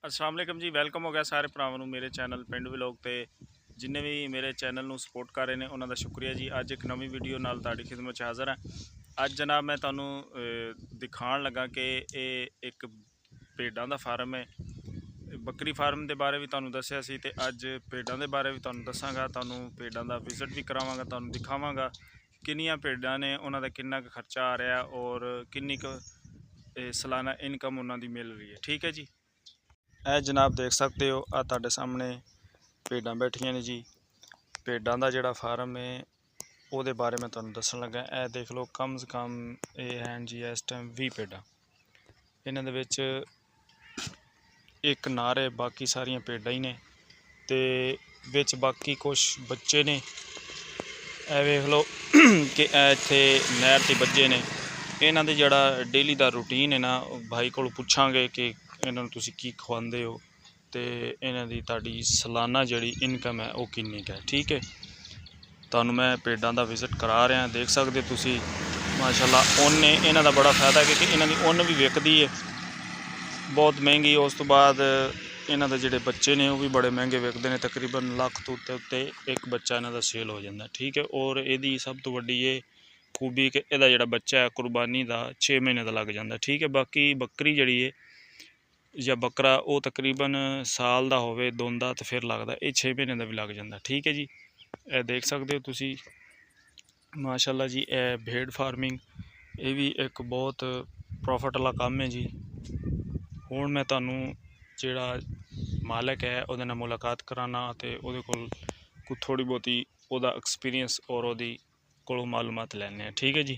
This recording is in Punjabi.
अस्सलाम वालेकुम जी। वेलकम हो गया सारे भरावां नूं मेरे चैनल पिंड व्लॉग ते जिन्ने भी मेरे चैनल नूं सपोर्ट कर रहे हैं उन्हां दा शुक्रिया जी। अज एक नवी वीडियो नाल तुहाडी खिदमत च हाज़र है। अज जनाब मैं तुहानूं दिखाण लगा कि ये एक भेडां दा फार्म है। बकरी फार्म के बारे भी तुहानूं दस्सिया सी ते अज भेडां दे बारे भी तुहानूं दस्सांगा। तुहानूं भेडां दा विजिट भी करावांगा, तुहानूं दिखावांगा किन्नियां भेडां ने, उन्हां दा किन्ना क खर्चा आ रहा और किन्नी क सालाना इनकम उन्हां दी मिल रही है। ठीक है जी। ਇਹ जनाब देख सकते हो आ ਤੁਹਾਡੇ सामने भेडां बैठियां ने जी। भेडां ਦਾ ਜਿਹੜਾ फार्म है ਉਹਦੇ बारे मैं ਤੁਹਾਨੂੰ ਦੱਸਣ ਲੱਗਾ। ਇਹ देख लो कम से कम ਇਹ हैं जी इस टाइम 20 भेडां। ਇਹਨਾਂ ਦੇ ਵਿੱਚ ਇੱਕ ਨਾਰ है, बाकी सारियां भेडां ही ने ਤੇ ਵਿੱਚ बाकी कुछ बच्चे ने। ਇਹ ਵੇਖ ਲਓ ਕਿ ਇਹ ਇੱਥੇ ਨਹਿਰ 'ਤੇ ਬੱਝੇ ਨੇ। ਇਹਨਾਂ ਦੇ ਜਿਹੜਾ ਡੇਲੀ ਦਾ ਰੂਟੀਨ ਹੈ ਨਾ, ਭਾਈ ਕੋਲੋਂ ਪੁੱਛਾਂਗੇ ਕਿ ਇਹਨਾਂ ਨੂੰ ਤੁਸੀਂ ਕੀ ਖਵਾਉਂਦੇ ਹੋ ਤੇ ਇਹਨਾਂ ਦੀ ਤੁਹਾਡੀ ਸਾਲਾਨਾ ਜਿਹੜੀ ਇਨਕਮ ਹੈ ਉਹ ਕਿੰਨੀ ਕੁ ਹੈ। ਠੀਕ ਹੈ, ਤੁਹਾਨੂੰ ਮੈਂ ਭੇਡਾਂ ਦਾ ਵਿਜ਼ਿਟ ਕਰਾ ਰਿਹਾ। ਦੇਖ ਸਕਦੇ ਤੁਸੀਂ ਮਾਸ਼ਾਅੱਲਾ ਉੱਨ ਨੇ। ਇਹਨਾਂ ਦਾ ਬੜਾ ਫਾਇਦਾ ਕਿਉਂਕਿ ਇਹਨਾਂ ਦੀ ਉੱਨ ਵੀ ਵਿਕਦੀ ਹੈ ਬਹੁਤ ਮਹਿੰਗੀ। ਉਸ ਤੋਂ ਬਾਅਦ ਇਹਨਾਂ ਦੇ ਜਿਹੜੇ ਬੱਚੇ ਨੇ ਉਹ ਵੀ ਬੜੇ ਮਹਿੰਗੇ ਵਿਕਦੇ ਨੇ, ਤਕਰੀਬਨ ਲੱਖ ਤੋਂ ਉੱਤੇ ਇੱਕ ਬੱਚਾ ਇਹਨਾਂ ਦਾ ਸੇਲ ਹੋ ਜਾਂਦਾ। ਠੀਕ ਹੈ, ਔਰ ਇਹਦੀ ਸਭ ਤੋਂ ਵੱਡੀ ਇਹ खूबी कि ਇਹਦਾ ਜਿਹੜਾ ਬੱਚਾ ਹੈ ਕੁਰਬਾਨੀ ਦਾ 6 ਮਹੀਨੇ ਦਾ ਲੱਗ ਜਾਂਦਾ। ਠੀਕ ਹੈ, ਬਾਕੀ ਬੱਕਰੀ ਜਿਹੜੀ ਹੈ ਜਾਂ ਬੱਕਰਾ ਉਹ ਤਕਰੀਬਨ ਸਾਲ ਦਾ ਹੋਵੇ ਦੋਂਦਾ ਤਾਂ ਫਿਰ ਲੱਗਦਾ, ਇਹ 6 ਮਹੀਨੇ ਦਾ ਵੀ ਲੱਗ ਜਾਂਦਾ। ਠੀਕ ਹੈ ਜੀ, ਇਹ ਦੇਖ ਸਕਦੇ ਹੋ ਤੁਸੀਂ ਮਾਸ਼ਾਅੱਲਾ ਜੀ। ਇਹ ਭੇਡ ਫਾਰਮਿੰਗ ਇਹ ਵੀ ਇੱਕ ਬਹੁਤ ਪ੍ਰੋਫਿਟ ਵਾਲਾ ਕੰਮ ਹੈ ਜੀ। ਹੁਣ ਮੈਂ ਤੁਹਾਨੂੰ ਜਿਹੜਾ ਮਾਲਕ ਹੈ ਉਹਦੇ ਨਾਲ ਮੁਲਾਕਾਤ ਕਰਾਉਣਾ ਅਤੇ ਉਹਦੇ ਕੋਲ ਕੁਝ ਥੋੜ੍ਹੀ ਬਹੁਤੀ ਉਹਦਾ ਐਕਸਪੀਰੀਅੰਸ ਔਰ ਉਹਦੀ ਕੋਲੋਂ मालूमात लैने। ठीक है जी।